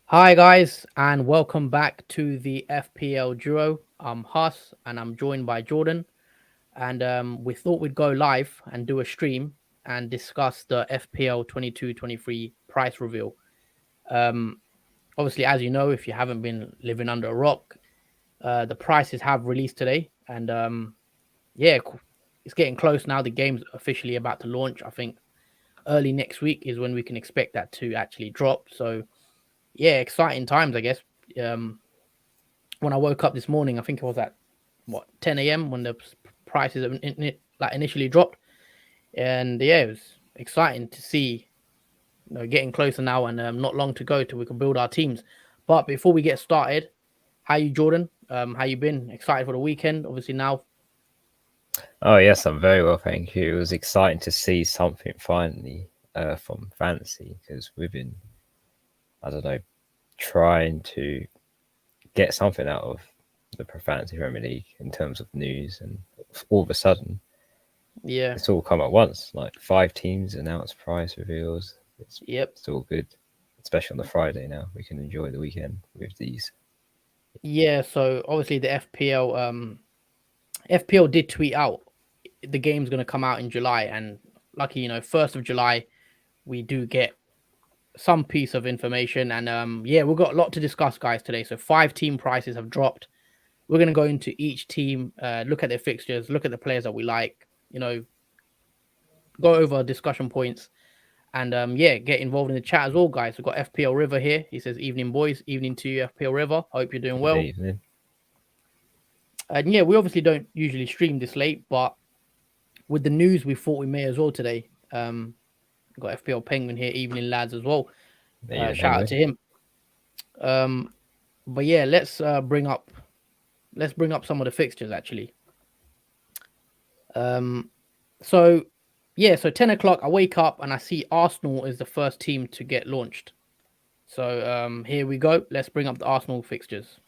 Hi guys, and welcome back to the FPL Duo. I'm Huss, and I'm joined by Jordan. And we thought we'd go live and do a stream and discuss the FPL 22-23 price reveal. Um, Obviously, as you know, if you haven't been living under a rock, the prices have released today, and yeah, it's getting close now. The game's officially about to launch. I think early next week is when we can expect that to actually drop. So yeah, exciting times, I guess. Um, when I woke up this morning, I think it was at what 10 a.m. when the prices like initially dropped, and yeah, it was exciting to see. Getting closer now, and not long to go till we can build our teams. But before we get started, how you, Jordan? How you been? Excited for the weekend? Obviously now. Oh yes, I'm very well, thank you. It was exciting to see something finally from fantasy because we've been, I don't know, trying to get something out of the Fantasy Premier League in terms of news, and all of a sudden Yeah. it's all come at once. Like 5 teams announced price reveals. Yep. It's all good, especially on the Friday. Now we can enjoy the weekend with these. Yeah. So obviously the FPL did tweet out the game's gonna come out in July, and lucky 1st of July we do get some piece of information. And yeah, we've got a lot to discuss, guys, today. So 5 team prices have dropped. We're going to go into each team, look at their fixtures, look at the players that we like, go over discussion points, and yeah, get involved in the chat as well, guys. We've got FPL River here. He says, evening, boys. Evening to you, FPL River. Hope you're doing Good well. evening. And yeah, we obviously don't usually stream this late, but with the news, we thought we may as well today. We've got FPL Penguin here. Evening, lads, as well. Evening, Shout out Penguin. to him. Um, but yeah, let's bring up some of the fixtures actually. Um, so yeah, so 10 o'clock, I wake up and I see Arsenal is the first team to get launched. So here we go. Let's bring up the Arsenal fixtures.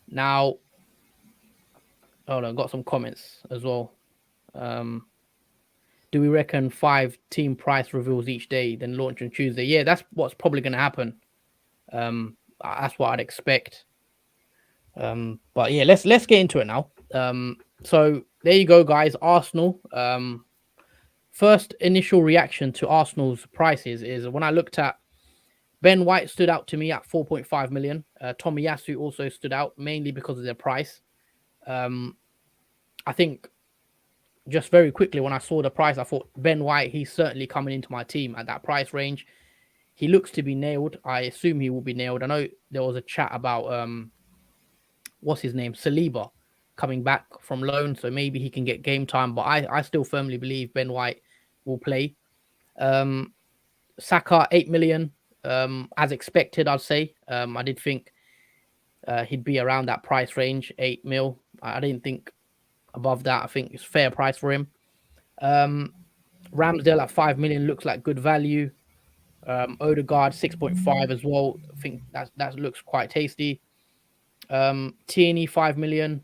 Now, hold on, got some comments as well. Um, do we reckon 5 team price reveals each day, then launch on Tuesday? Yeah, that's what's probably going to happen. That's what I'd expect. But yeah, let's get into it now. So there you go, guys. Arsenal. First initial reaction to Arsenal's prices is when I looked at Ben White stood out to me at 4.5 million. Tomiyasu also stood out mainly because of their price. Um, I think just very quickly when I saw the price, I thought Ben White, he's certainly coming into my team at that price range. He looks to be nailed. I assume he will be nailed. I know there was a chat about what's his name, Saliba, coming back from loan, so maybe he can get game time. But I still firmly believe Ben White will play. Um, Saka 8 million, as expected, I'd say. I did think he'd be around that price range, 8 mil. I didn't think above that. I think it's fair price for him. Um, Ramsdale at 5 million looks like good value. Odegaard 6.5 as well. I think that looks quite tasty. Tierney 5 million.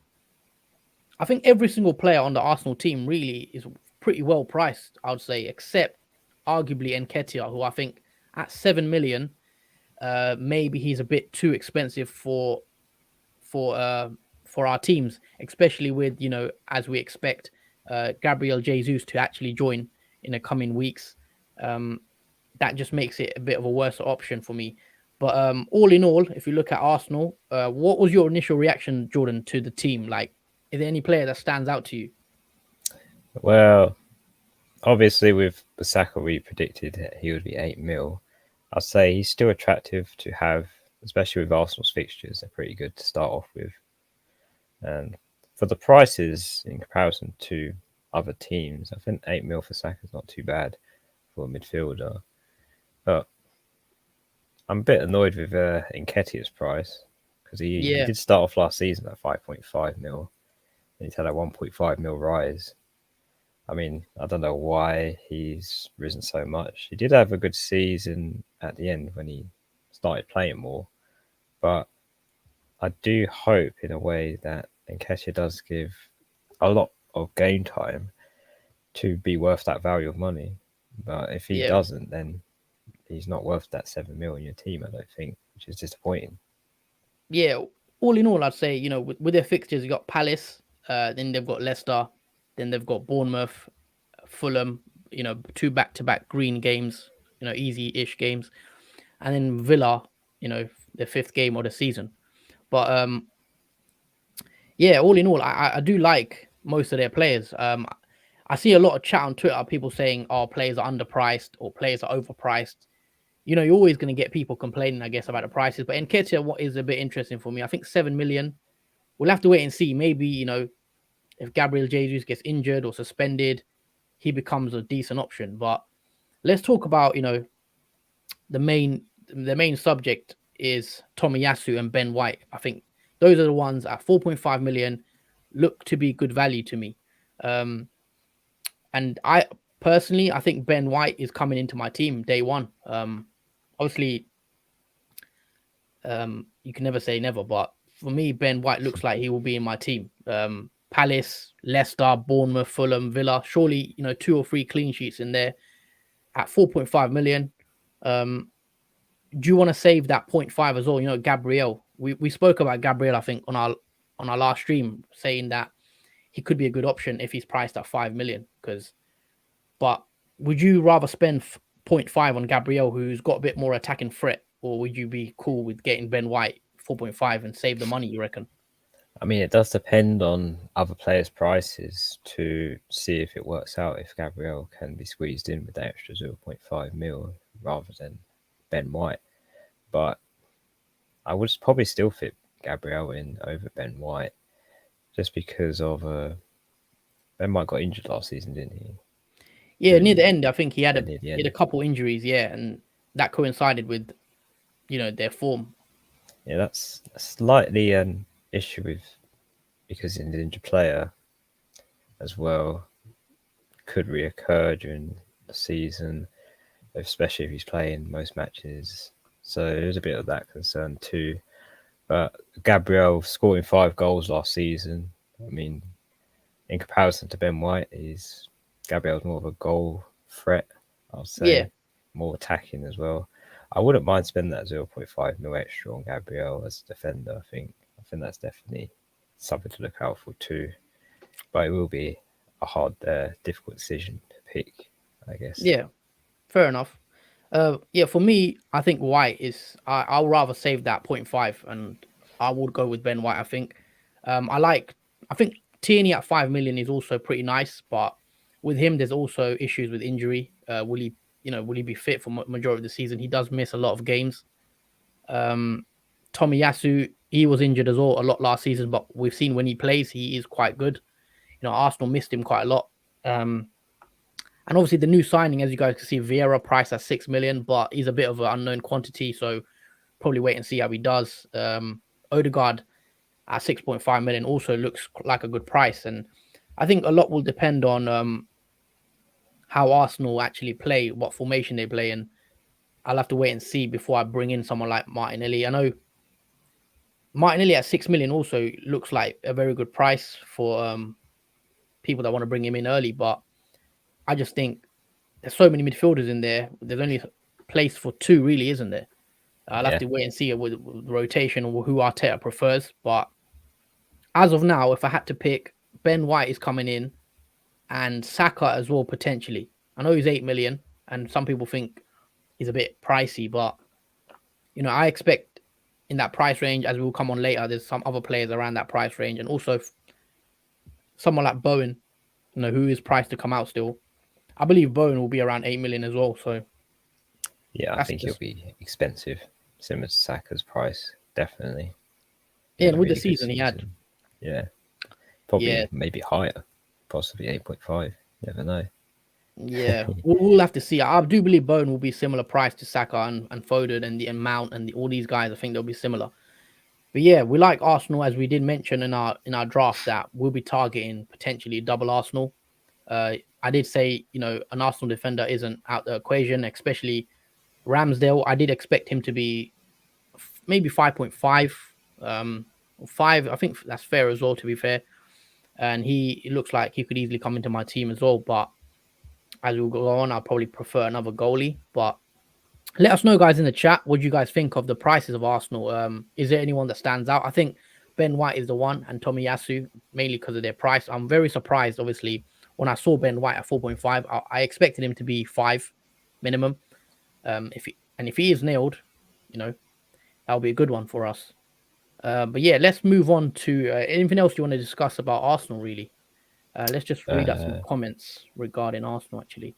I think every single player on the Arsenal team really is pretty well priced, I would say, except arguably Nketiah, who I think at 7 million, maybe he's a bit too expensive for uh for our teams, especially with as we expect Gabriel Jesus to actually join in the coming weeks. Um, that just makes it a bit of a worse option for me. But all in all, if you look at Arsenal, what was your initial reaction, Jordan, to the team? Like, is there any player that stands out to you? Well, obviously with Saka, we predicted that he would be 8 mil. I'd say he's still attractive to have, especially with Arsenal's fixtures. They're pretty good to start off with. And for the prices in comparison to other teams, I think 8 mil for Saka is not too bad for a midfielder. But I'm a bit annoyed with Nketiah's price because he Yeah, did start off last season at 5.5 mil. And he's had a 1.5 mil rise. I mean, I don't know why he's risen so much. He did have a good season at the end when he started playing more, but I do hope in a way that Nketiah does give a lot of game time to be worth that value of money. But if he yeah, doesn't, then he's not worth that 7 mil in your team, I don't think, which is disappointing. Yeah, all in all, I'd say, you know, with their fixtures, you got Palace, then they've got Leicester, then they've got Bournemouth, Fulham, you know, 2 back-to-back green games, you know, easy-ish games, and then Villa, you know, the 5th game of the season. But yeah, all in all, I do like most of their players. I see a lot of chat on Twitter, people saying, "Oh, players are underpriced or players are overpriced." You know, you're always going to get people complaining, I guess, about the prices. But Nketiah, what is a bit interesting for me, I think 7 million. We'll have to wait and see. Maybe, you know, if Gabriel Jesus gets injured or suspended, he becomes a decent option. But let's talk about, you know, the main subject is Tomiyasu and Ben White. I think those are the ones at 4.5 million look to be good value to me. Um, and I personally, I think Ben White is coming into my team day one. Obviously, you can never say never, but for me, Ben White looks like he will be in my team. Palace, Leicester, Bournemouth, Fulham, Villa. Surely, you know, 2 or 3 clean sheets in there at 4.5 million. Do you want to save that 0.5 as well? You know, Gabriel. We spoke about Gabriel, I think, on our last stream, saying that he could be a good option if he's priced at 5 million. But would you rather spend 0.5 on Gabriel, who's got a bit more attacking threat, or would you be cool with getting Ben White 4.5 and save the money, you reckon? I mean, it does depend on other players' prices to see if it works out, if Gabriel can be squeezed in with that extra 0.5 mil rather than Ben White. But I would probably still fit Gabriel in over Ben White just because of Ben White got injured last season, didn't he? Yeah, near the end, I think he had Near the he had a end. couple injuries, yeah, and that coincided with, you know, their form. Yeah, that's slightly an issue with because he's an injured player as well. Could reoccur during the season, especially if he's playing most matches. So there's a bit of that concern too. But Gabriel scoring 5 goals last season. I mean, in comparison to Ben White, Gabriel's more of a goal threat, I'll Yeah, say, more attacking as well. I wouldn't mind spending that 0.5 mil extra on Gabriel as a defender. I think that's definitely something to look out for too. But it will be a hard, difficult decision to pick, I guess. yeah, fair enough. Yeah, for me, I think White is. I'll rather save that 0.5, and I would go with Ben White. I think. I think Tierney at 5 million is also pretty nice, but with him, there's also issues with injury. Will he, will he be fit for majority of the season? He does miss a lot of games. Tomiyasu, he was injured as well a lot last season, but we've seen when he plays, he is quite good. You know, Arsenal missed him quite a lot. And obviously the new signing, as you guys can see, Vieira priced at 6 million, but he's a bit of an unknown quantity, so probably wait and see how he does. Odegaard at 6.5 million also looks like a good price, and I think a lot will depend on how Arsenal actually play, what formation they play, and I'll have to wait and see before I bring in someone like Martinelli. I know Martinelli at 6 million also looks like a very good price for people that want to bring him in early, but I just think there's so many midfielders in there. There's only place for 2, really, isn't there? I'll have Yeah, to wait and see with the rotation or who Arteta prefers. But as of now, if I had to pick, Ben White is coming in and Saka as well, potentially. I know he's 8 million, and some people think he's a bit pricey, but I expect in that price range, as we'll come on later, there's some other players around that price range, and also someone like Bowen, who is priced to come out still. I believe Bowen will be around 8 million as well. So yeah, I that's think he'll just be expensive, similar to Saka's price, definitely. He yeah. had And a with the really good season he had, season. Yeah, yeah, probably maybe higher, possibly 8.5. Never know. yeah, we'll have to see. I do believe Bowen will be similar price to Saka and Foden and the Mount and all these guys. I think they'll be similar. But yeah, we like Arsenal, as we did mention in our draft, that we'll be targeting potentially double Arsenal. I did say an Arsenal defender isn't out the equation, especially Ramsdale. I did expect him to be maybe 5.5, 5. I think that's fair as well, to be fair. And it looks like he could easily come into my team as well. But as we'll go on, I'll probably prefer another goalie. But Let us know, guys, in the chat. What do you guys think of the prices of Arsenal? Is there anyone that stands out? I think Ben White is the one, and Tomiyasu, mainly because of their price. I'm very surprised, obviously, when I saw Ben White at 4.5. I expected him to be 5 minimum. If he is nailed, you know, that'll be a good one for us. But yeah, let's move on to anything else you want to discuss about Arsenal, really. Let's just read out some comments regarding Arsenal, actually.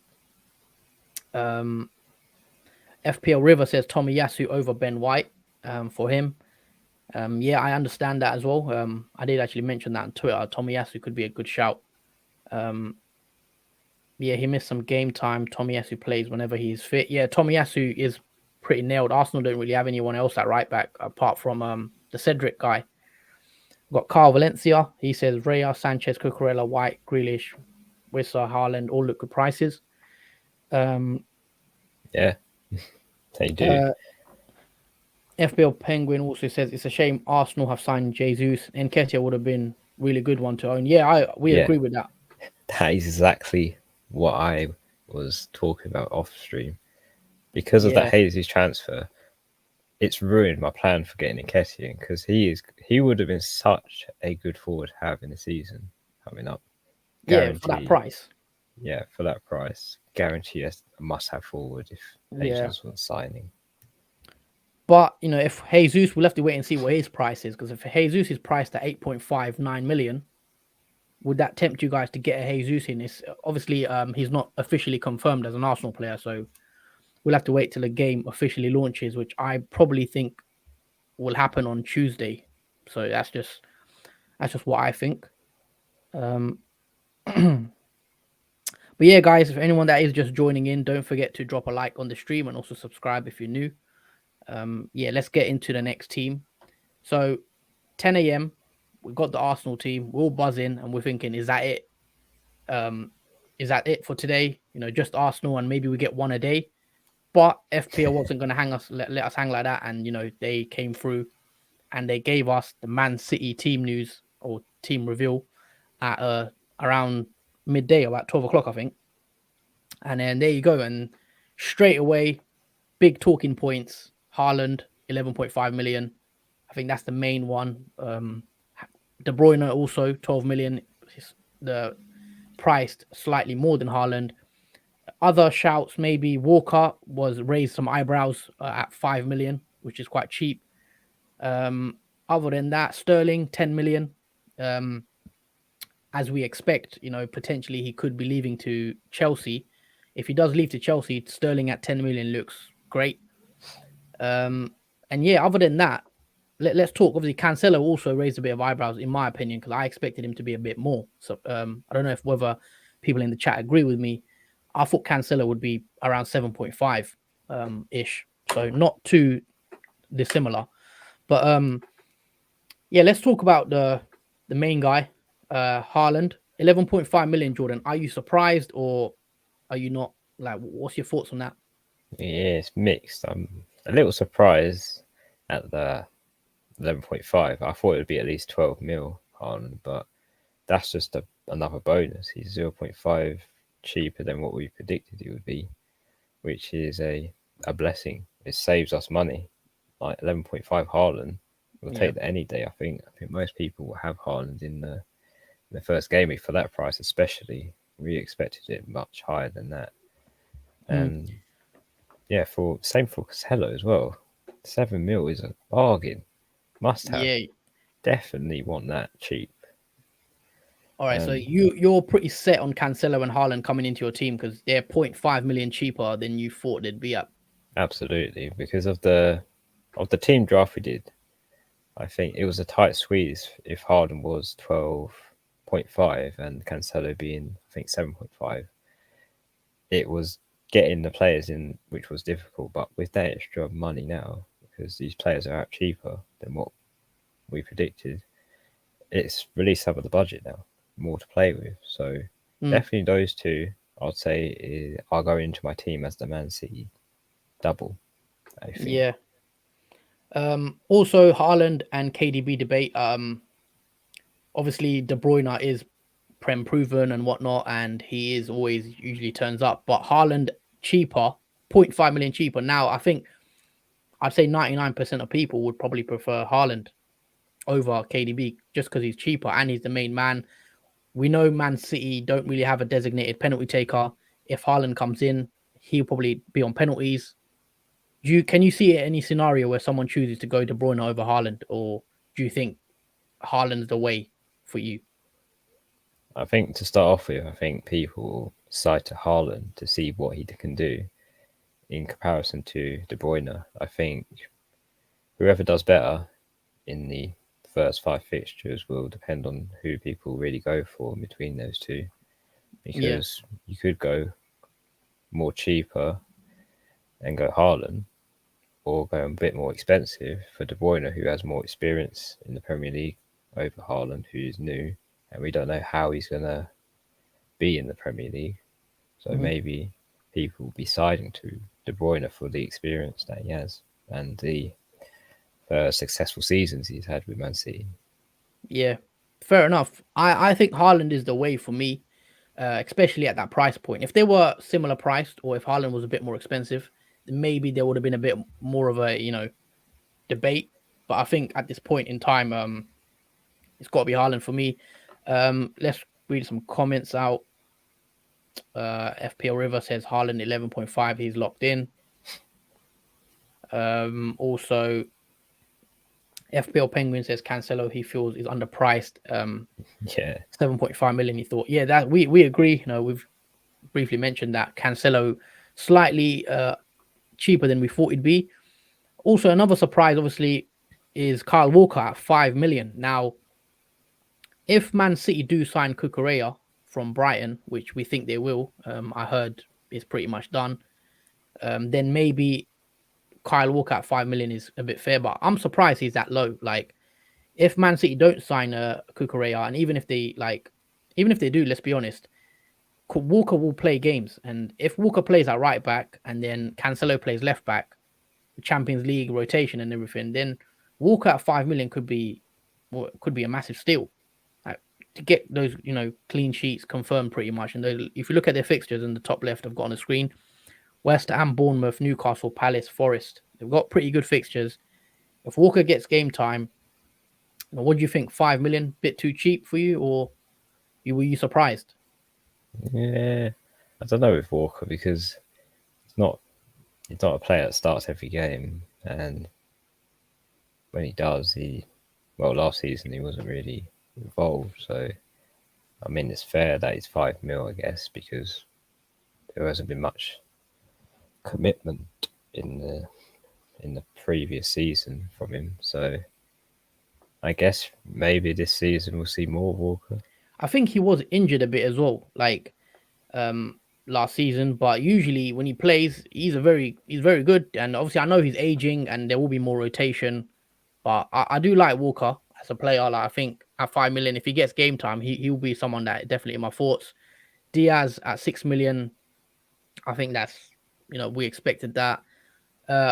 FPL River says Tomiyasu over Ben White for him. Yeah, I understand that as well. I did actually mention that on Twitter. Tomiyasu could be a good shout. Yeah, he missed some game time. Tomiyasu plays whenever he's fit. Yeah, Tomiyasu is pretty nailed. Arsenal don't really have anyone else at right back apart from the Cedric guy. We've got Carl Valencia. He says Raya, Sanchez, Cucurella, White, Grealish, Wissa, Haaland, all look good prices. Yeah, they do. FBL Penguin also says it's a shame Arsenal have signed Jesus. Nketiah would have been really good one to own. Yeah, we agree with that. That is exactly what I was talking about off stream. Because of that Jesus transfer, it's ruined my plan for getting Nketiah because he would have been such a good forward to have in the season coming up. Guarantee, yeah, for that price. Yeah, for that price, guarantee a must-have forward if Jesus wasn't signing. But if Jesus, we'll have to wait and see what his price is, because if Jesus is priced at 8.59 million, would that tempt you guys to get a Jesus in? It's obviously he's not officially confirmed as an Arsenal player, so we'll have to wait till the game officially launches, which I probably think will happen on Tuesday. So that's just what I think. But yeah, guys, if anyone that is just joining in, don't forget to drop a like on the stream and also subscribe if you're new. Yeah, let's get into the next team. So 10 a.m. we've got the Arsenal team. We're all buzzing and we're thinking, is that it? Is that it for today? Just Arsenal and maybe we get one a day. But FPL wasn't going to let us hang like that. And, they came through and they gave us the Man City team news or team reveal at around midday, about 12 o'clock, I think. And then there you go. And straight away, big talking points. Haaland, 11.5 million. I think that's the main one. De Bruyne also 12 million. The priced slightly more than Haaland. Other shouts, maybe Walker was raised some eyebrows at 5 million, which is quite cheap. Other than that, Sterling 10 million. As we expect, potentially he could be leaving to Chelsea. If he does leave to Chelsea, Sterling at 10 million looks great. And yeah, other than that, let's talk. Obviously, Cancelo also raised a bit of eyebrows, in my opinion, because I expected him to be a bit more. So I don't know whether people in the chat agree with me. I thought Cancelo would be around 7.5 ish, so not too dissimilar. But yeah, let's talk about the main guy, Haaland, 11.5 million. Jordan, are you surprised or are you not? Like, what's your thoughts on that? Yeah, it's mixed. I'm a little surprised at the 11.5. I thought it would be at least 12 mil Haaland, but that's just another bonus. He's 0.5 cheaper than what we predicted he would be, which is a blessing. It saves us money. Like 11.5 Haaland, we'll take that any day. I think most people will have Haaland in the first game for that price, especially. We expected it much higher than that. And yeah, same for Cancelo as well. 7 mil is a bargain. Must have. Yeah. Definitely want that cheap. All right, so you're pretty set on Cancelo and Haaland coming into your team because they're 0.5 million cheaper than you thought they'd be at. Absolutely, because of the team draft we did. I think it was a tight squeeze if Haaland was 12.5 and Cancelo being, I think, 7.5. It was getting the players in, which was difficult, but with that extra money now, because these players are out cheaper than what we predicted, it's released some of the budget now, more to play with. So definitely those two, I'd say, are going into my team as the Man City double, I think. Yeah. Also, Haaland and KDB debate. Obviously, De Bruyne is Prem proven and whatnot, and he is always usually turns up. But Haaland cheaper 0.5 million cheaper. Now, I think I'd say 99% of people would probably prefer Haaland over KDB just because he's cheaper and he's the main man. We know Man City don't really have a designated penalty taker. If Haaland comes in, he'll probably be on penalties. Can you see any scenario where someone chooses to go De Bruyne over Haaland, or do you think Haaland's the way for you? I think to start off with, I think people will side to Haaland to see what he can do in comparison to De Bruyne. I think whoever does better in the first 5 fixtures will depend on who people really go for between those two, because you could go more cheaper and go Haaland, or go a bit more expensive for De Bruyne, who has more experience in the Premier League, over Haaland, who is new, and we don't know how he's going to be in the Premier League. So maybe people will be siding to De Bruyne for the experience that he has and the successful seasons he's had with Man City. Yeah, fair enough. I think Haaland is the way for me, especially at that price point. If they were similar priced, or if Haaland was a bit more expensive, then maybe there would have been a bit more of a debate. But I think at this point in time, it's got to be Haaland for me. Let's read some comments out. FPL River says Haaland 11.5. He's locked in. Also, FPL Penguin says Cancelo he feels is underpriced. Yeah, 7.5 million. He thought, yeah, that we agree. We've briefly mentioned that Cancelo slightly cheaper than we thought it'd be. Also, another surprise, obviously, is Kyle Walker at 5 million. Now, if Man City do sign Cucurella from Brighton, which we think they will, I heard is pretty much done, then maybe Kyle Walker at 5 million is a bit fair, but I'm surprised he's that low. Like, if Man City don't sign Cucurella, and even if they do, let's be honest, Walker will play games, and if Walker plays at right back and then Cancelo plays left back, Champions League rotation and everything, then Walker at 5 million could be a massive steal. Like, to get those clean sheets confirmed pretty much, and if you look at their fixtures in the top left, I've got on the screen. West Ham, Bournemouth, Newcastle, Palace, Forest. They've got pretty good fixtures. If Walker gets game time, what do you think? 5 million, bit too cheap for you, or were you surprised? Yeah, I don't know with Walker, because he's not a player that starts every game, and when he does, last season he wasn't really involved. So I mean, it's fair that he's 5 mil, I guess, because there hasn't been much commitment in the previous season from him. So I guess maybe this season we'll see more Walker. I think he was injured a bit as well, like last season. But usually when he plays, he's very good. And obviously, I know he's aging, and there will be more rotation. But I do like Walker as a player. Like, I think at 5 million, if he gets game time, he'll be someone that definitely in my thoughts. Diaz at 6 million, I think that's we expected that.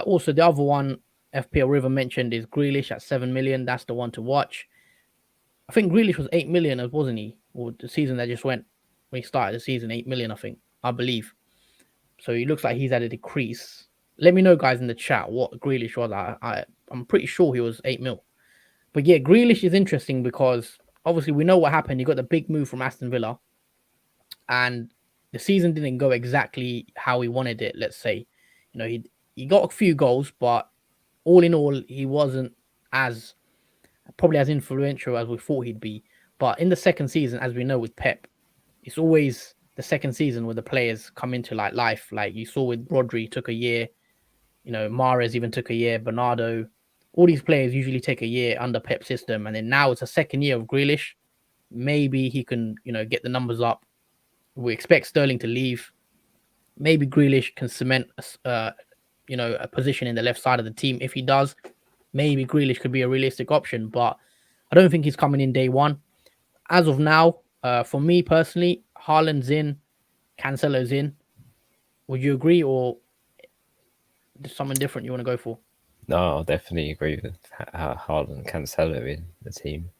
Also, the other one FPL River mentioned is Grealish at 7 million. That's the one to watch. I think Grealish was 8 million, wasn't he? Or the season that just went, when he started the season, 8 million, I believe. So he looks like he's had a decrease. Let me know, guys, in the chat what Grealish was. I'm pretty sure he was 8 mil. But yeah, Grealish is interesting because obviously we know what happened. He got the big move from Aston Villa, and the season didn't go exactly how he wanted it. Let's say, he got a few goals, but all in all, he wasn't as probably as influential as we thought he'd be. But in the second season, as we know with Pep, it's always the second season where the players come into like life. Like you saw with Rodri, took a year. Mahrez even took a year. Bernardo, all these players usually take a year under Pep's system, and then now it's a second year of Grealish. Maybe he can, get the numbers up. We expect Sterling to leave. Maybe Grealish can cement, a position in the left side of the team. If he does, maybe Grealish could be a realistic option, but I don't think he's coming in day one. As of now, for me personally, Haaland's in, Cancelo's in. Would you agree, or there's something different you want to go for? No, I'll definitely agree with Haaland and Cancelo in the team.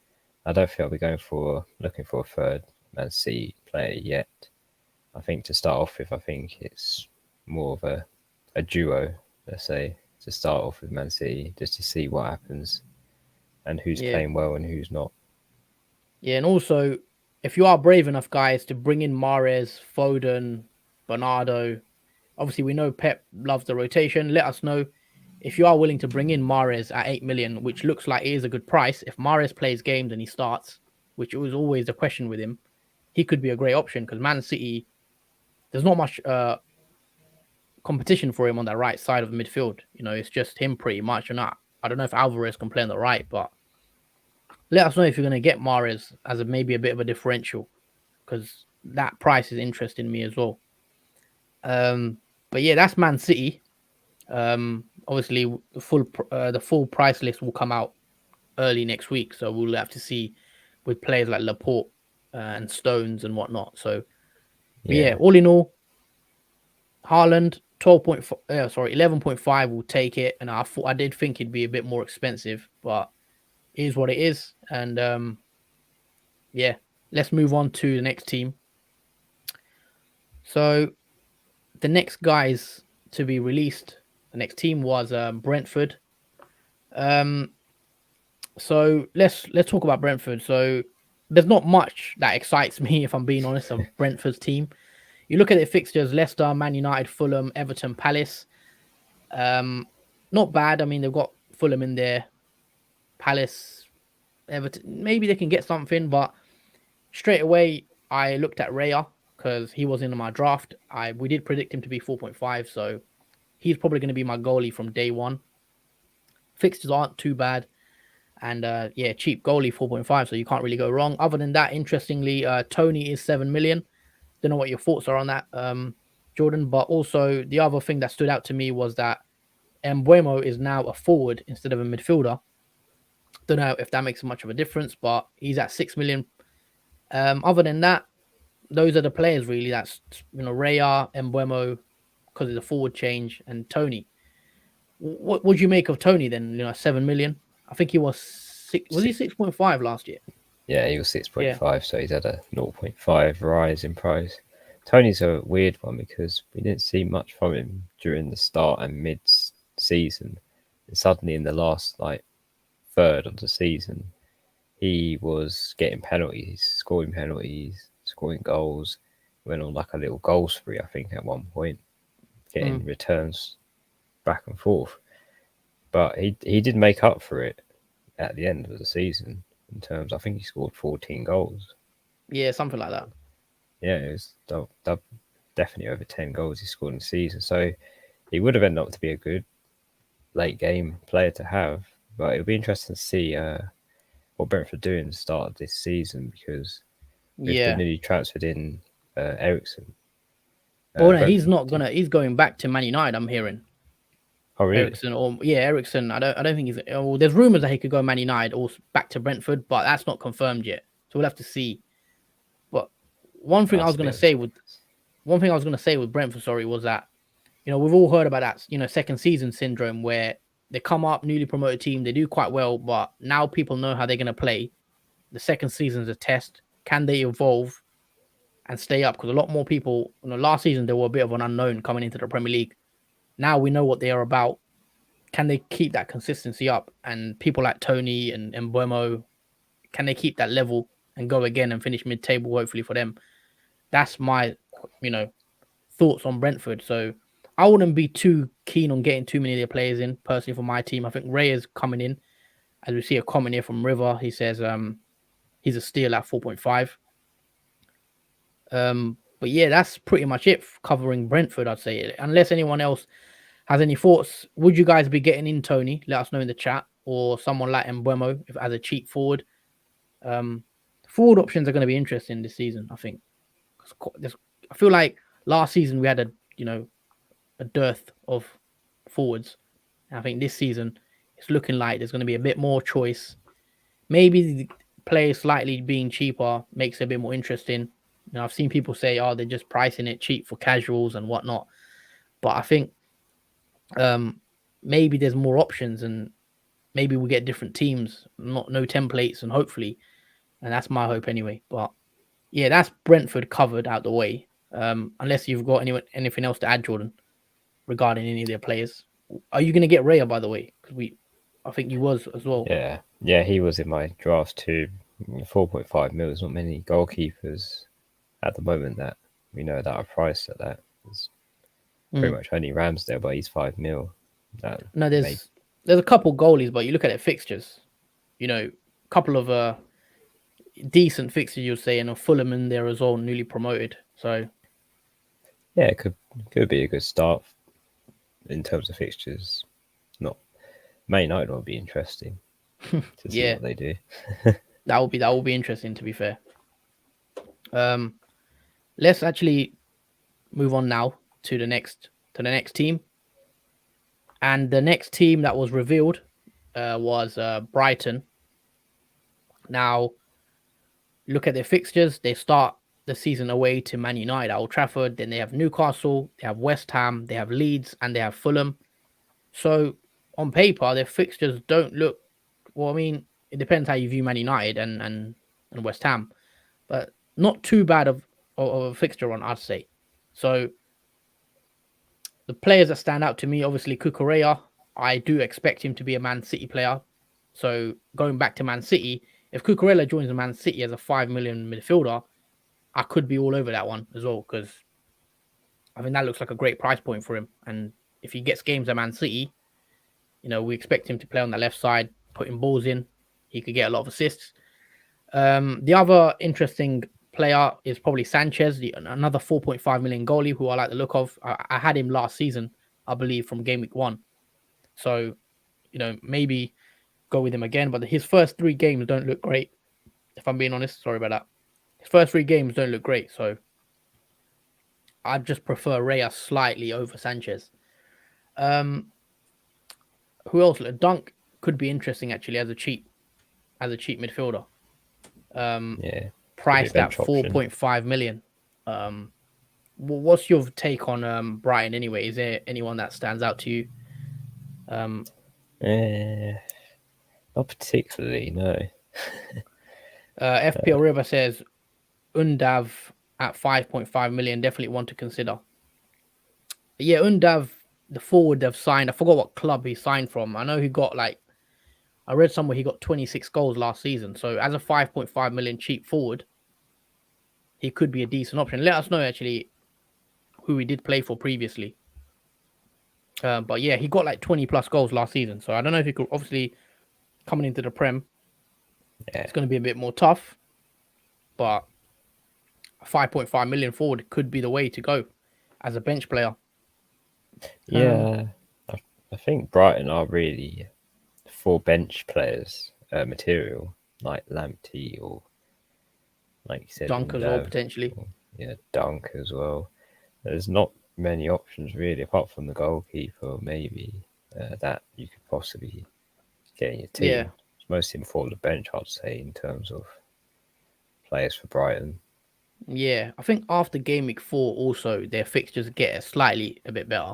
I don't think I'll be looking for a third Man City player yet. I think to start off with, I think it's more of a a duo, let's say, to start off with Man City, just to see what happens and who's Yeah. playing well and who's not. Yeah, and also if you are brave enough, guys, to bring in Mahrez, Foden, Bernardo, obviously we know Pep loves the rotation. Let us know if you are willing to bring in Mahrez at 8 million, which looks like it is a good price. If Mahrez plays games and he starts, which was always the question with him, he could be a great option because Man City, there's not much competition for him on that right side of the midfield. You know, it's just him pretty much. And I don't know if Alvarez can play on the right, but let us know if you're going to get Mahrez as maybe a bit of a differential because that price is interesting me as well. But yeah, that's Man City. Obviously, the full price list will come out early next week, so we'll have to see with players like Laporte and Stones and whatnot. So, but yeah, all in all, Haaland 11.5 will take it, and I did think it'd be a bit more expensive, but it is what it is. And yeah, let's move on to the next team. So the next guys to be released, the next team was Brentford. So let's talk about Brentford. So there's not much that excites me, if I'm being honest, of Brentford's team. You look at their fixtures: Leicester, Man United, Fulham, Everton, Palace. Not bad. I mean, they've got Fulham in there, Palace, Everton. Maybe they can get something, but straight away I looked at Raya because he was in my draft. We did predict him to be 4.5, so he's probably going to be my goalie from day one. Fixtures aren't too bad. And yeah, cheap goalie 4.5, so you can't really go wrong. Other than that, interestingly, Tony is 7 million. Don't know what your thoughts are on that, Jordan. But also, the other thing that stood out to me was that Mbuemo is now a forward instead of a midfielder. Don't know if that makes much of a difference, but he's at 6 million. Other than that, those are the players really. That's Raya, Mbuemo, because it's a forward change, and Tony. What would you make of Tony then? 7 million. I think he was six. Was he 6.5 last year? Yeah, he was 6.5, Yeah. so he's had a 0.5 rise in price. Tony's a weird one because we didn't see much from him during the start and mid-season. And suddenly in the last third of the season, he was getting penalties, scoring goals. Went on a little goal spree, I think, at one point, getting returns back and forth. But he did make up for it at the end of the season in terms. I think he scored 14 goals. Yeah, something like that. Yeah, it was definitely over 10 goals he scored in the season. So he would have ended up to be a good late game player to have. But it'll be interesting to see what Brentford do in the start of this season because with the newly transferred in Ericsson. Oh no, he's not gonna. He's going back to Man United. I'm hearing. Oh really? Ericsson. I don't think he's. Well, there's rumors that he could go Man United or back to Brentford, but that's not confirmed yet. So we'll have to see. But one thing I was gonna say with Brentford, sorry, was that we've all heard about that second season syndrome where they come up newly promoted team, they do quite well, but now people know how they're gonna play. The second season's a test. Can they evolve and stay up? Because a lot more people, last season they were a bit of an unknown coming into the Premier League. Now we know what they are about. Can they keep that consistency up? And people like Tony and Mbuemo, can they keep that level and go again and finish mid-table, hopefully for them? That's my, thoughts on Brentford. So I wouldn't be too keen on getting too many of their players in, personally, for my team. I think Ray is coming in. As we see a comment here from River, he says he's a steal at 4.5. But yeah, that's pretty much it covering Brentford, I'd say. Unless anyone else has any thoughts, would you guys be getting in Tony? Let us know in the chat, or someone like Mbuemo if as a cheap forward. Forward options are going to be interesting this season, I think. I feel like last season we had a dearth of forwards. And I think this season it's looking like there's going to be a bit more choice. Maybe the players slightly being cheaper makes it a bit more interesting. I've seen people say, "Oh, they're just pricing it cheap for casuals and whatnot," but I think maybe there's more options and maybe we get different teams, no templates, and hopefully, and that's my hope anyway. But yeah, that's Brentford covered out the way. Unless you've got anything else to add, Jordan. regarding any of their players. Are you going to get Raya, by the way? Because I think you was as well. Yeah, he was in my draft too. 4.5 mil. There's not many goalkeepers at the moment that we know that are priced at that. There's pretty much only Ramsdale, but he's 5 mil. No, there's a couple goalies, but you look at their fixtures. A couple of decent fixtures, you'll say, and a Fulham in there as well, newly promoted. So yeah, it could be a good start in terms of fixtures. Not Man United will be interesting to see what they do. that will be interesting, to be fair. Let's actually move on now to the next team. And the next team that was revealed was Brighton. Now, look at their fixtures. They start the season away to Man United at Old Trafford. Then they have Newcastle, they have West Ham, they have Leeds, and they have Fulham. So, on paper, their fixtures don't look... Well, I mean, it depends how you view Man United and West Ham. But not too bad of a fixture run, I'd say. So, the players that stand out to me, obviously, Cucurella. I do expect him to be a Man City player. So, going back to Man City, if Cucurella joins Man City as a 5 million midfielder, I could be all over that one as well, because I think that looks like a great price point for him. And if he gets games at Man City, we expect him to play on the left side, putting balls in. He could get a lot of assists. The other interesting player is probably Sanchez, another 4.5 million goalie who I like the look of. I had him last season, I believe, from game week 1. So, maybe go with him again. But his first 3 games don't look great, if I'm being honest. Sorry about that. His first 3 games don't look great. So, I just prefer Raya slightly over Sanchez. Who else? Dunk could be interesting, actually, as a cheap midfielder. Priced at 4.5 million. What's your take on Brighton anyway? Is there anyone that stands out to you? Not particularly, no. FPL River says Undav at 5.5 million, definitely one to consider. But yeah, Undav, the forward they've signed, I forgot what club he signed from. I know he got I read somewhere he got 26 goals last season. So as a 5.5 million cheap forward, he could be a decent option. Let us know actually who he did play for previously. But yeah, he got 20 plus goals last season. So I don't know if he could, obviously, coming into the Prem, it's going to be a bit more tough. But a 5.5 million forward could be the way to go as a bench player. Yeah, I think Brighton are really for bench players material, like Lamptey or, like you said, Dunk as well, potentially. Dunk as well. There's not many options really, apart from the goalkeeper, maybe that you could possibly get in your team. Yeah. It's mostly for the bench, I'd say, in terms of players for Brighton. Yeah, I think after game week 4, also their fixtures get a bit better.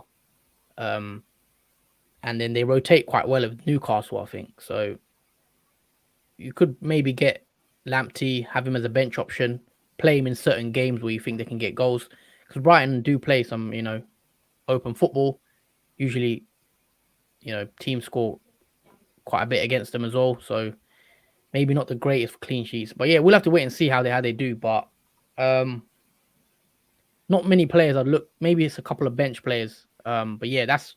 And then they rotate quite well with Newcastle, I think. So you could maybe get Lamptey, have him as a bench option, play him in certain games where you think they can get goals. Because Brighton do play some, open football. Usually, teams score quite a bit against them as well. So maybe not the greatest for clean sheets. But yeah, we'll have to wait and see how they do. But not many players I'd look. Maybe it's a couple of bench players. But yeah, that's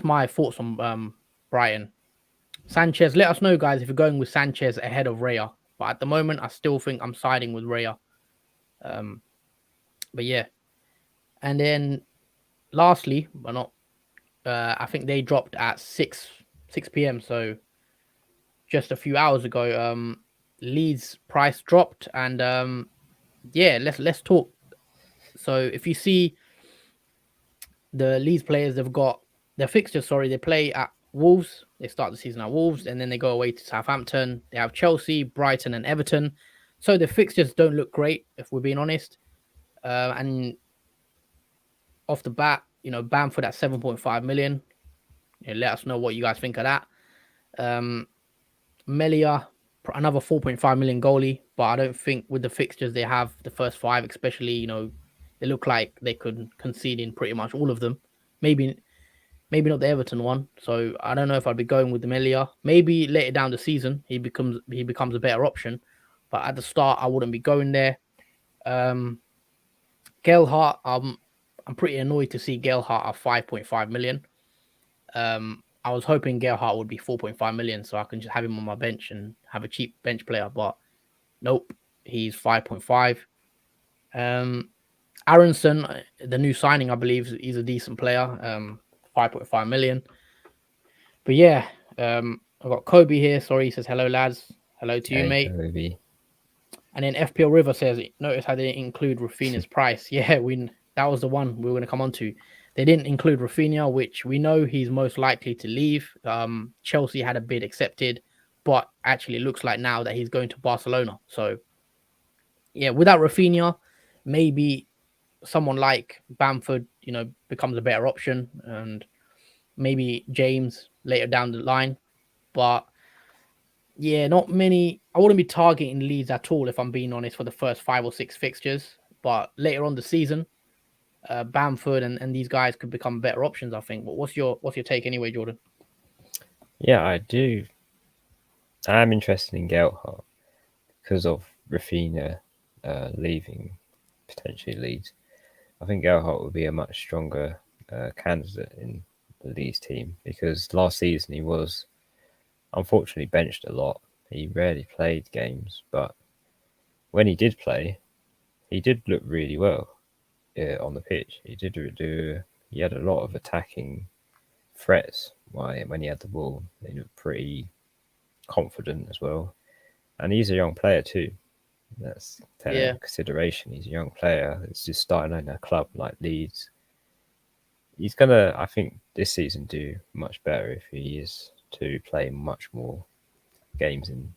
my thoughts on Brighton. Sanchez, let us know, guys, if you're going with Sanchez ahead of Raya. But at the moment, I still think I'm siding with Raya. But yeah. And then lastly, but not, I think they dropped at 6 p.m. So just a few hours ago, Leeds price dropped. And yeah, let's talk. So if you see the Leeds players, they've got their fixtures, they play at Wolves. They start the season at Wolves, and then they go away to Southampton. They have Chelsea, Brighton, and Everton. So the fixtures don't look great, if we're being honest. And off the bat, Bamford at 7.5 million. Let us know what you guys think of that. Melia, another 4.5 million goalie, but I don't think with the fixtures they have, the first 5 especially, they look like they could concede in pretty much all of them. Maybe not the Everton one. So I don't know if I'd be going with Demelia. Maybe later down the season he becomes a better option, but at the start I wouldn't be going there. Gelhardt, I'm pretty annoyed to see Gelhardt at 5.5 million. I was hoping Gelhardt would be 4.5 million, so I can just have him on my bench and have a cheap bench player. But nope, he's 5.5. Aronson, the new signing, I believe, he's a decent player. 5.5 million. But yeah, I've got Kobe here. Sorry, he says hello, lads. Hello to you, Hey, mate. Kobe. And then FPL River says, notice how they didn't include Rafinha's price. Yeah, that was the one we were going to come on to. They didn't include Rafinha, which we know he's most likely to leave. Chelsea had a bid accepted, but actually it looks like now that he's going to Barcelona. So yeah, without Rafinha, maybe someone like Bamford, becomes a better option, and maybe James later down the line. But yeah, not many. I wouldn't be targeting Leeds at all if I'm being honest for the first 5 or 6 fixtures. But later on the season, Bamford and these guys could become better options, I think. But what's your take anyway, Jordan? Yeah, I do. I'm interested in Gelhardt because of Rafinha leaving, potentially Leeds. I think Gelhardt would be a much stronger candidate in the Leeds team because last season he was unfortunately benched a lot. He rarely played games, but when he did play, he did look really well on the pitch. He did do. He had a lot of attacking threats when he had the ball. He looked pretty confident as well, and he's a young player too. That's taking consideration. He's a young player. It's just starting in a club like Leeds. He's gonna, I think, this season do much better if he is to play much more games in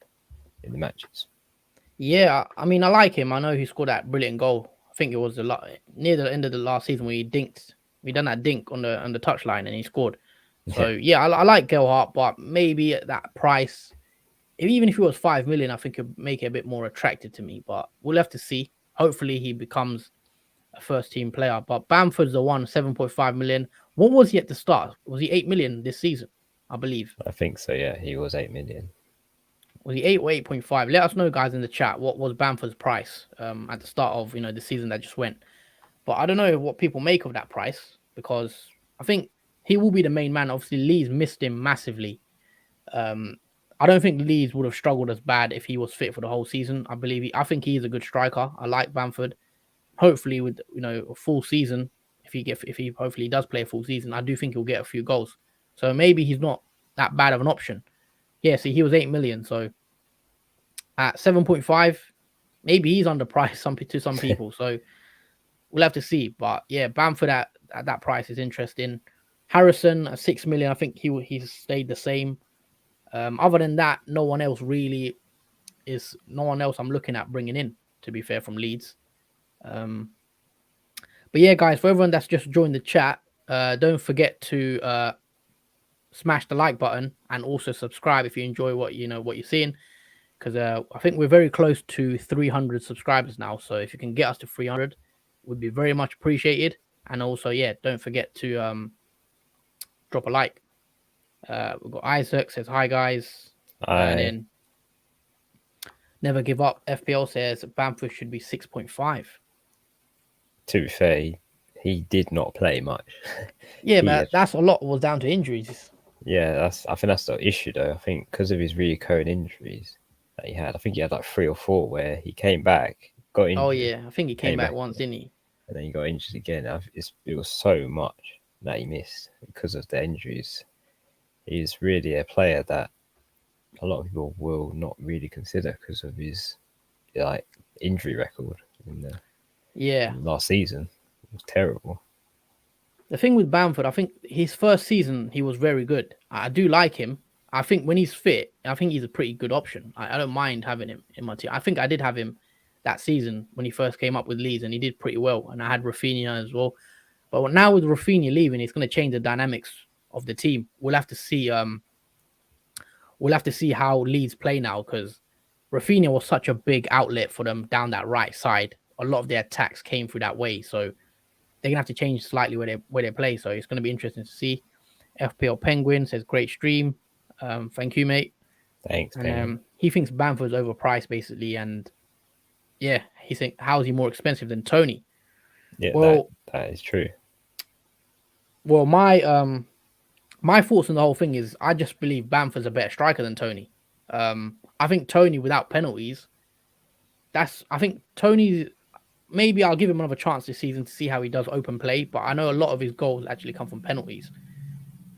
the matches. Yeah, I mean, I like him. I know he scored that brilliant goal. I think it was near the end of the last season where he dinked. We done that dink on the touchline and he scored. So yeah, I like Gelhardt, but maybe at that price, even if he was 5 million, I think it'd make it a bit more attractive to me. But we'll have to see. Hopefully, he becomes a first team player. But Bamford's the one, 7.5 million. What was he at the start? Was he 8 million this season? I believe. I think so. Yeah, he was 8 million. Was he 8 or 8.5? Let us know, guys, in the chat. What was Bamford's price at the start of the season that just went? But I don't know what people make of that price because I think he will be the main man. Obviously, Leeds missed him massively. I don't think Leeds would have struggled as bad if he was fit for the whole season. I think he is a good striker. I like Bamford. Hopefully, with a full season, if he hopefully does play a full season, I do think he'll get a few goals. So maybe he's not that bad of an option. Yeah, see, he was 8 million. So at 7.5, maybe he's underpriced to some people. So we'll have to see. But yeah, Bamford at that price is interesting. Harrison at 6 million, I think he stayed the same. Other than that, no one else I'm looking at bringing in, to be fair, from Leeds. But yeah, guys, for everyone that's just joined the chat, don't forget to smash the like button and also subscribe if you enjoy what you're seeing, because I think we're very close to 300 subscribers now. So if you can get us to 300, would be very much appreciated. And also, yeah, don't forget to drop a like. We've got Isaac says hi, guys. And then Never Give Up FPL says Bamford should be 6.5. To be fair, he did not play much. Yeah, but that's a lot was down to injuries. Yeah, I think that's the issue though. I think because of his recurring injuries that he had, I think he had like 3 or 4 where he came back, got injured. Oh yeah, I think he came back once, didn't he? And then he got injured again. It was so much that he missed because of the injuries. He's really a player that a lot of people will not really consider because of his injury record in the last season. It was terrible. The thing with Bamford, I think his first season he was very good. I do like him. I think when he's fit, I think he's a pretty good option. I don't mind having him in my team. I think I did have him that season when he first came up with Leeds, and he did pretty well. And I had Rafinha as well. But now with Rafinha leaving, it's going to change the dynamics of the team. We'll have to see. We'll have to see how Leeds play now, because Rafinha was such a big outlet for them down that right side. A lot of their attacks came through that way. So they're gonna have to change slightly where they play. So it's gonna be interesting to see. FPL Penguin says great stream. Thank you, mate. Thanks, And Penguin. he thinks Bamford's overpriced basically, and yeah, he think how is he more expensive than Tony? Yeah, Well, that is true. my thoughts on the whole thing is I just believe Bamford's a better striker than Tony. I think Tony without penalties, I think Tony maybe I'll give him another chance this season to see how he does open play, but I know a lot of his goals actually come from penalties.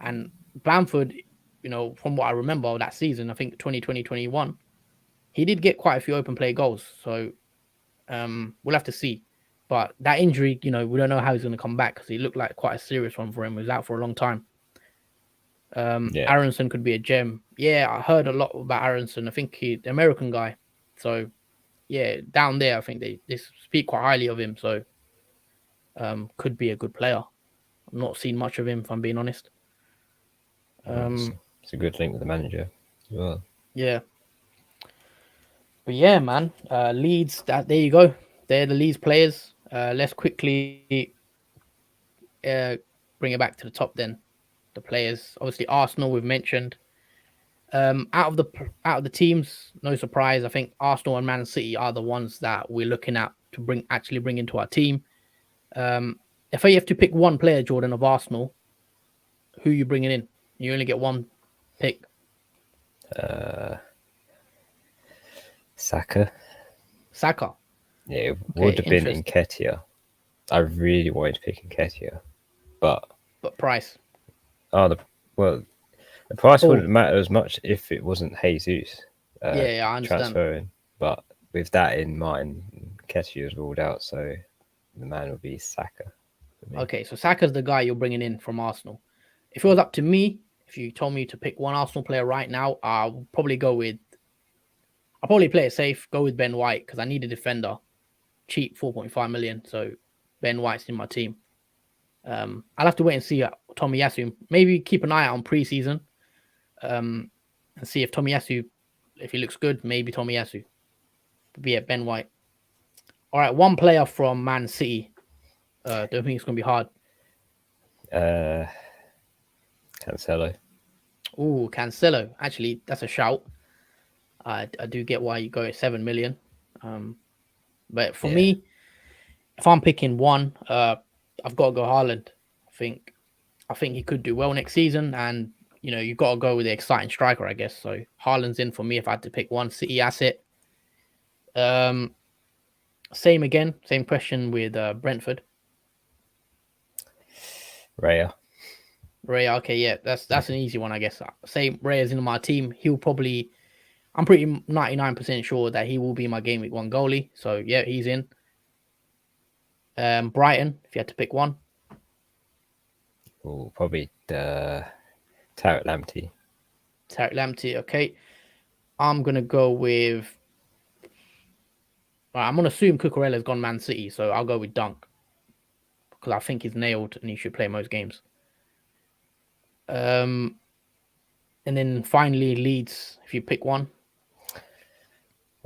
And Bamford, from what I remember of that season, I think 2020-21, he did get quite a few open play goals. So we'll have to see. But that injury, we don't know how he's going to come back because he looked like quite a serious one for him. He was out for a long time. Yeah, Aronson could be a gem. Yeah, I heard a lot about Aronson. I think he's the American guy. So yeah, down there, I think they speak quite highly of him. So could be a good player. I've not seen much of him, if I'm being honest. it's a good link with the manager as well. Yeah, but yeah, man. Leeds. There you go. They're the Leeds players. Let's quickly uh, bring it back to the top. Then the players. Obviously, Arsenal we've mentioned. Out of the teams, no surprise. I think Arsenal and Man City are the ones that we're looking at to bring into our team. If I have to pick one player, Jordan, of Arsenal, who are you bringing in? You only get one pick. Saka. Saka. Yeah, it Okay, would have been interesting. Nketiah. I really wanted to pick Nketiah, but But price. the price Oh, wouldn't matter as much if it wasn't Jesus yeah, I understand. transferring. But with that in mind, Nketiah is ruled out, so the man would be Saka for me. Okay, so Saka's the guy you're bringing in from Arsenal. If it was up to me, if you told me to pick one Arsenal player right now, I'll probably play it safe, go with Ben White because I need a defender. Cheap 4.5 million. So Ben White's in my team. I'll have to wait and see Tomiyasu. Maybe keep an eye out on preseason and see if Tomiyasu, if he looks good, maybe Tomiyasu. But yeah, Ben White. All right, one player from Man City. Don't think it's going to be hard. Uh, Cancelo. Ooh, Cancelo. Actually, that's a shout. I do get why you go at 7 million. But for Yeah, me, if I'm picking one, I've got to go Haaland. I think he could do well next season, and you've got to go with the exciting striker, I guess. So Haaland's in for me if I had to pick one City asset. Um, same question with Brentford. Raya. Ray, okay, yeah, that's an easy one, I guess. Say Ray is in my team, I'm pretty 99% sure that he will be my game week one goalie. So yeah, he's in. Brighton, if you had to pick one. Or probably the Tarek Lamptey. Tarek Lamptey, okay. I'm gonna go with. I'm gonna assume Cucurella's gone Man City, so I'll go with Dunk because I think he's nailed and he should play most games. Um, and then finally Leeds, if you pick one.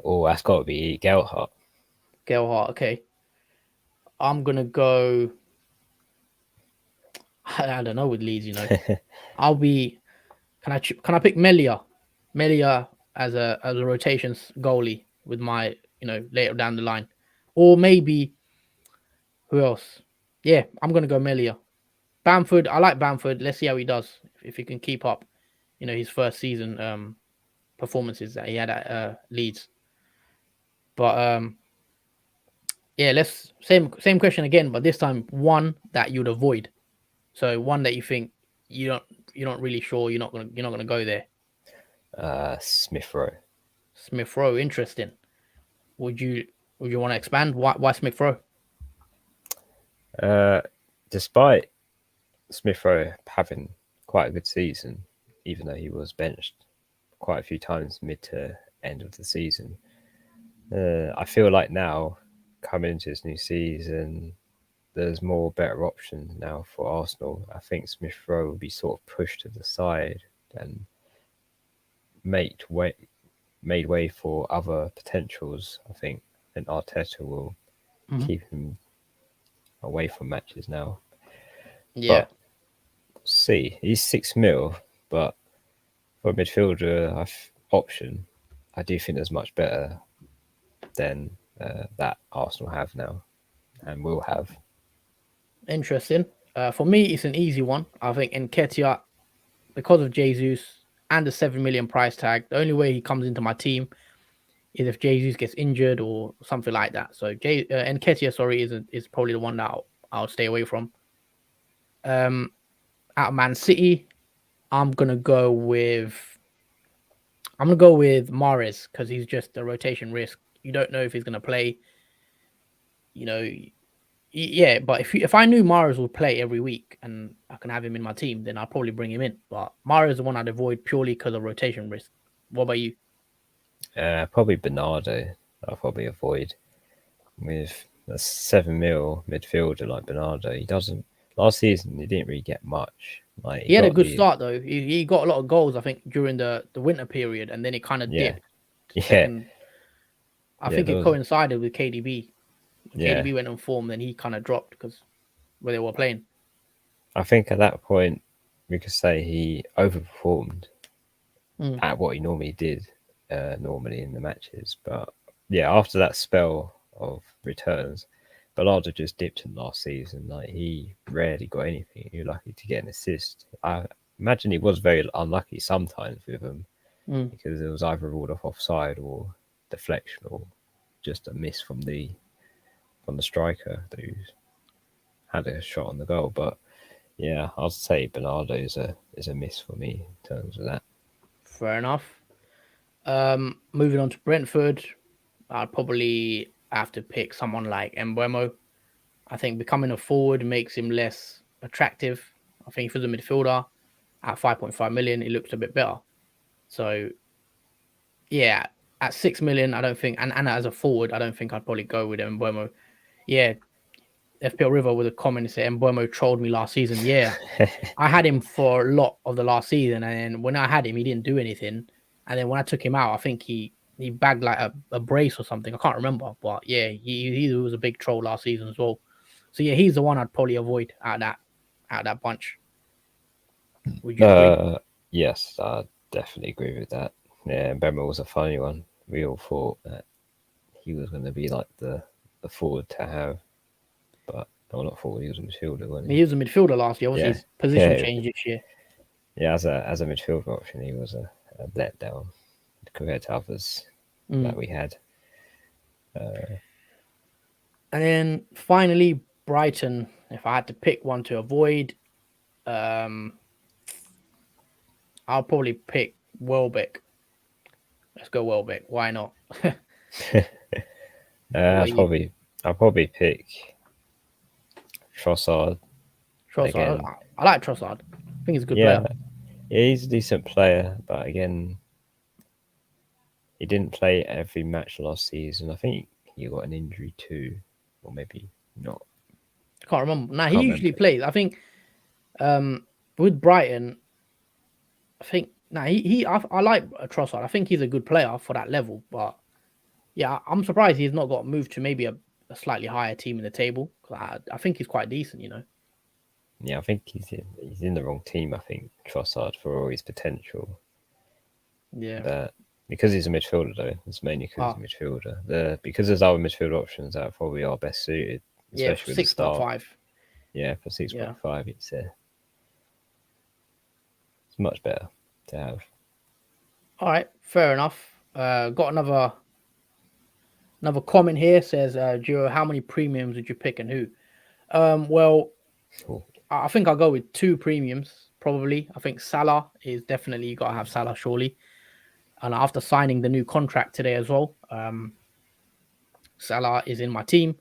Oh, that's got to be Gelhardt. Gelhardt, okay. I'm gonna go. I don't know with Leeds, I'll be. Can I pick Melia? Melia as a rotations goalie with my later down the line, or maybe who else? Yeah, I'm gonna go Melia. Bamford, I like Bamford. Let's see how he does if he can keep up, his first season performances that he had at Leeds. But yeah, let's same question again, but this time one that you'd avoid. So one that you think you're not really sure you're not gonna go there. Smith Rowe. Smith Rowe, interesting. Would you want to expand? Why Smith Rowe? Despite Smith Rowe having quite a good season, even though he was benched quite a few times mid to end of the season, I feel like now coming into this new season, there's more better options now for Arsenal. I think Smith Rowe will be sort of pushed to the side and made way for other potentials. I think, and Arteta will Mhm. keep him away from matches now. Yeah, But see, he's 6 mil, but for a midfielder option, I do think there's much better than that Arsenal have now and will have. interesting. For me, it's an easy one. I think Nketiah, because of Jesus and the 7 million price tag, the only way he comes into my team is if Jesus gets injured or something like that. So Nketiah, sorry, is probably the one that I'll stay away from. Out of Man City, I'm gonna go with Mahrez because he's just a rotation risk. You don't know if he's gonna play. You know, yeah. But if I knew Mahrez would play every week and I can have him in my team, then I'll probably bring him in. But Mahrez is the one I'd avoid purely because of rotation risk. What about you? Probably Bernardo. I'll probably avoid with a 7 mil midfielder like Bernardo. He doesn't. Last season, he didn't really get much. Like he He had a got good the start though. He got a lot of goals, I think, during the winter period, and then it kind of yeah, dipped. yeah, Second, I yeah. think There it was coincided with KDB. yeah. KDB went on form, then he kind of dropped because where they were playing. I think at that point we could say he overperformed Mm. at what he normally did, normally in the matches. But yeah, after that spell of returns, Ballard just dipped in last season. Like he rarely got anything. He was lucky to get an assist. I imagine he was very unlucky sometimes with them Mm. because it was either ruled off offside or deflection or just a miss from the striker who had a shot on the goal. But yeah, I'll say Bernardo is a miss for me in terms of that. Fair enough. Moving on to Brentford, I'd probably have to pick someone like Mbeumo. I think becoming a forward makes him less attractive. I think if he's a midfielder at 5.5 million, it looks a bit better. So yeah, at 6 million, I don't think, and as a forward, I don't think I'd probably go with Mbeumo. Yeah, FPL River with a comment say Mbeumo trolled me last season. Yeah, I had him for a lot of the last season, and when I had him, he didn't do anything. And then when I took him out, I think he bagged like a brace or something. I can't remember, but yeah, he was a big troll last season as well. So yeah, he's the one I'd probably avoid out of that bunch. Would you agree? Yes, I definitely agree with that. Yeah, Bemmer was a funny one. We all thought that he was going to be like the forward to have, but no, not forward. He was a midfielder, I wasn't mean, he? he was a midfielder last year. Obviously, Yeah, his position yeah, changed this year. yeah. As a midfielder option, he was a letdown compared to others that Mm. we had. And then finally, Brighton. If I had to pick one to avoid, um, I'll probably pick Welbeck. Let's go Welbeck. Why not? What about I'd you? probably pick Trossard Trossard. again. I like Trossard. I think he's a good Yeah, player. yeah, he's a decent player, but again, he didn't play every match last season. I think he got an injury too, or maybe not. I can't remember. Now he Can't usually remember. plays. I think with Brighton, I think now I like Trossard. I think he's a good player for that level. But yeah, I'm surprised he's not got moved to maybe a slightly higher team in the table. 'Cause I think he's quite decent. Yeah, I think he's in the wrong team. I think Trossard for all his potential, Yeah. but because he's a midfielder though, it's mainly because he's Ah, a midfielder. Because there's other midfield options that probably are best suited, yeah. especially with the start. 6.5. Yeah, for six Yeah. point five, it's much better to have. All right. Fair enough. Got another comment here says, Gio, how many premiums did you pick and who? Well, Cool. I think I'll go with two premiums, probably. I think Salah is definitely, you got to have Salah, surely. And after signing the new contract today as well, Salah is in my team.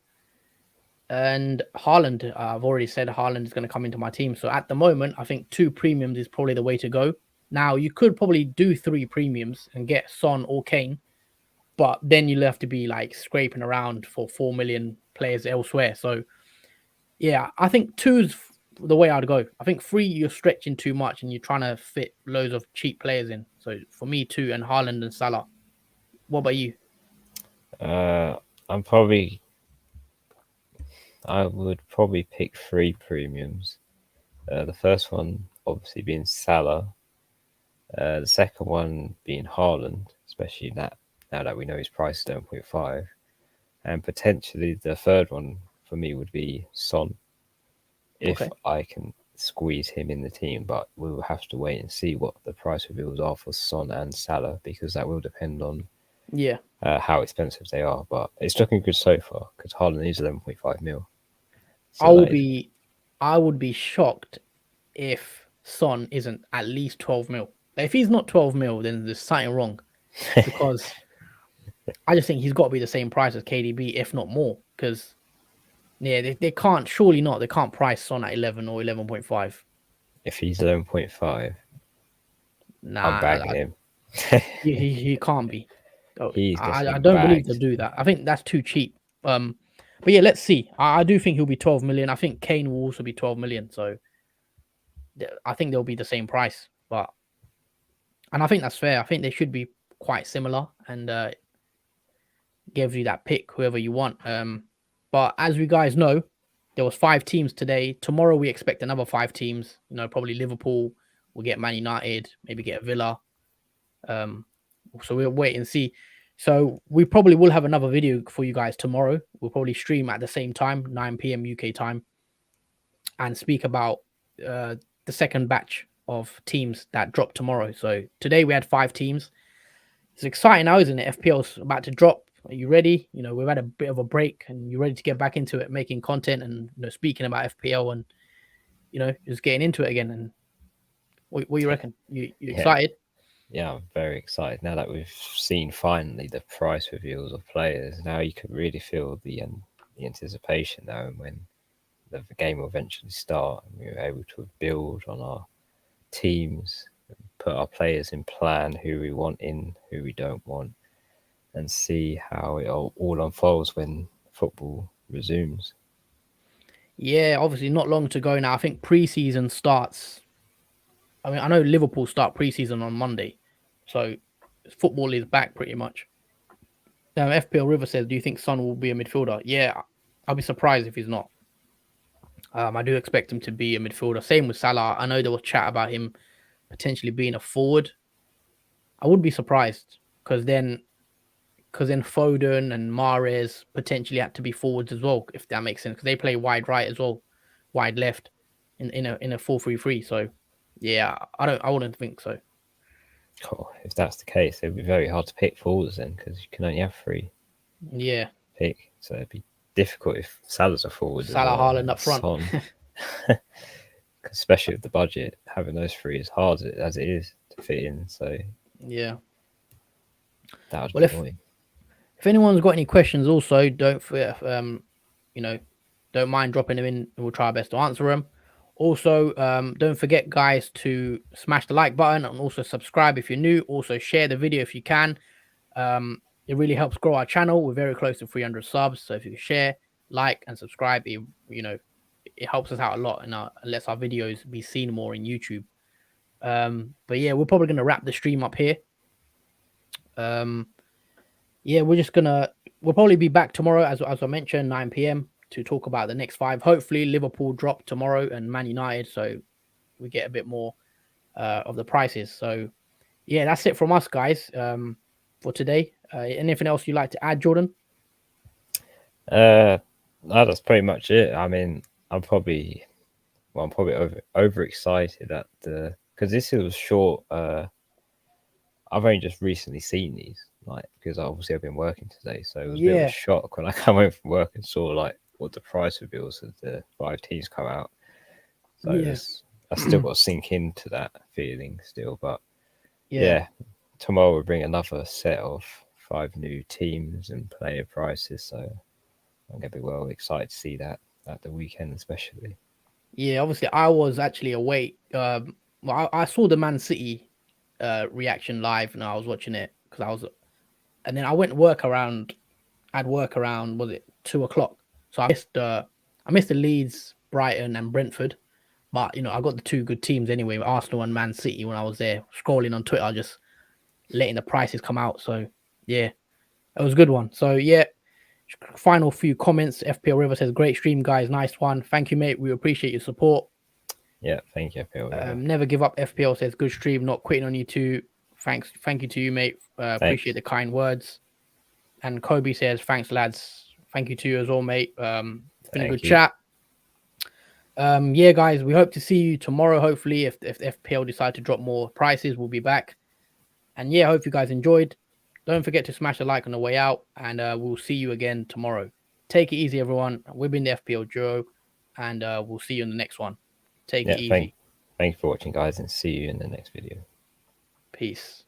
And Haaland, I've already said Haaland is going to come into my team. So at the moment, I think two premiums is probably the way to go. Now, you could probably do three premiums and get Son or Kane, but then you'll have to be like scraping around for 4 million players elsewhere. So yeah, I think two's the way I'd go. I think three, you're stretching too much and you're trying to fit loads of cheap players in. So for me, two and Haaland and Salah. What about you? Uh, I'm probably I would probably pick three premiums. The first one obviously being Salah. The second one being Haaland, especially now that we know his price is 7.5. And potentially the third one for me would be Son, if Okay. I can squeeze him in the team. But we will have to wait and see what the price reveals are for Son and Salah, because that will depend on Yeah. how expensive they are. But it's looking good so far because Haaland is 11.5 mil. I So will that is be I would be shocked if Son isn't at least 12 mil. If he's not 12 mil, then there's something wrong, because I just think he's got to be the same price as KDB, if not more. Because yeah, they can't, surely not. They can't price Son at 11 or 11.5. if he's 11.5, I'm Nah, bagging him. he can't be. Oh, He's I getting don't believe they'll bagged. do that. I think that's too cheap. But yeah, let's see. I do think he'll be 12 million. I think Kane will also be 12 million. So I think they'll be the same price. And I think that's fair. I think they should be quite similar, and gives you that pick whoever you want. But as we guys know, there was 5 teams today. Tomorrow we expect another 5 teams. Probably Liverpool. We'll get Man United. Maybe get a Villa. Um, so we'll wait and see. So we probably will have another video for you guys tomorrow. We'll probably stream at the same time, 9 p.m. UK time, and speak about the second batch of teams that drop tomorrow. So today we had 5 teams. It's exciting now, isn't it? FPL's about to drop. Are you ready? We've had a bit of a break, and you're ready to get back into it, making content and speaking about FPL, and just getting into it again. And what do you reckon? You Yeah, excited? yeah, I'm very excited now that we've seen finally the price reveals of players. Now you can really feel the anticipation now, and when the game will eventually start, and we were able to build on our teams, put our players in plan, who we want in, who we don't want, and see how it all unfolds when football resumes. Yeah, obviously not long to go now. I think preseason starts. I mean, I know Liverpool start preseason on Monday, so football is back pretty much. FPL River says, "Do you think Son will be a midfielder?" Yeah, I'll be surprised if he's not. I do expect him to be a midfielder. Same with Salah. I know there was chat about him potentially being a forward. I would be surprised, because then Foden and Mahrez potentially had to be forwards as well, if that makes sense. Because they play wide right as well, wide left, in a 4-3-3. So yeah, I wouldn't think so. Oh, if that's the case, it would be very hard to pick forwards then, because you can only have three Yeah, pick. So it'd be difficult if Salah's a forward as Salah, well, Haaland and up front. Son, especially with the budget, having those three is hard as it is to fit in. So Yeah. that would Well, be if annoying. if anyone's got any questions, also you know, don't mind dropping them in, and we'll try our best to answer them. Also, don't forget, guys, to smash the like button and also subscribe if you're new. Also, share the video if you can. It really helps grow our channel. We're very close to 300 subs, so if you share, like, and subscribe, it helps us out a lot, and lets our videos be seen more in YouTube. But yeah, we're probably gonna wrap the stream up here. Um, yeah, we'll probably be back tomorrow, as I mentioned, 9 p.m. to talk about the next 5. Hopefully, Liverpool drop tomorrow and Man United, so we get a bit more of the prices. So yeah, that's it from us, guys, for today. Anything else you'd like to add, Jordan? No, that's pretty much it. I mean, I'm probably overexcited at the because this was short. I've only just recently seen these, like, because obviously I've been working today, so it was a bit of a Yeah, shock when I come home from work and saw like what the price reveals of the 5 teams come out. So yeah, I still got to sink into that feeling still, but yeah. yeah, tomorrow we'll bring another set of 5 new teams and player prices. So I'm gonna be well excited to see that at the weekend, especially. Yeah, obviously, I was actually awake. Well, I saw the Man City reaction live, and I was watching it because and then I went to work around. I'd work around, was it 2 o'clock? So I missed the Leeds, Brighton, and Brentford. But I got the two good teams anyway, Arsenal and Man City. When I was there scrolling on Twitter, just letting the prices come out. So yeah, it was a good one. So yeah, final few comments. FPL River says, "Great stream, guys. Nice one. Thank you, mate. We appreciate your support." Yeah, thank you, FPL River. Never give up. FPL says, "Good stream. Not quitting on you too. Thank you to you, mate. Appreciate the kind words." And Kobe says, "Thanks, lads. Thank you to you as well, mate. Been a good chat." Yeah, guys, we hope to see you tomorrow. Hopefully, if FPL decide to drop more prices, we'll be back. And yeah, hope you guys enjoyed. Don't forget to smash a like on the way out, and we'll see you again tomorrow. Take it easy, everyone. We've been the FPL Duo, and we'll see you in the next one. Take it easy. Thank you for watching, guys, and see you in the next video. Peace.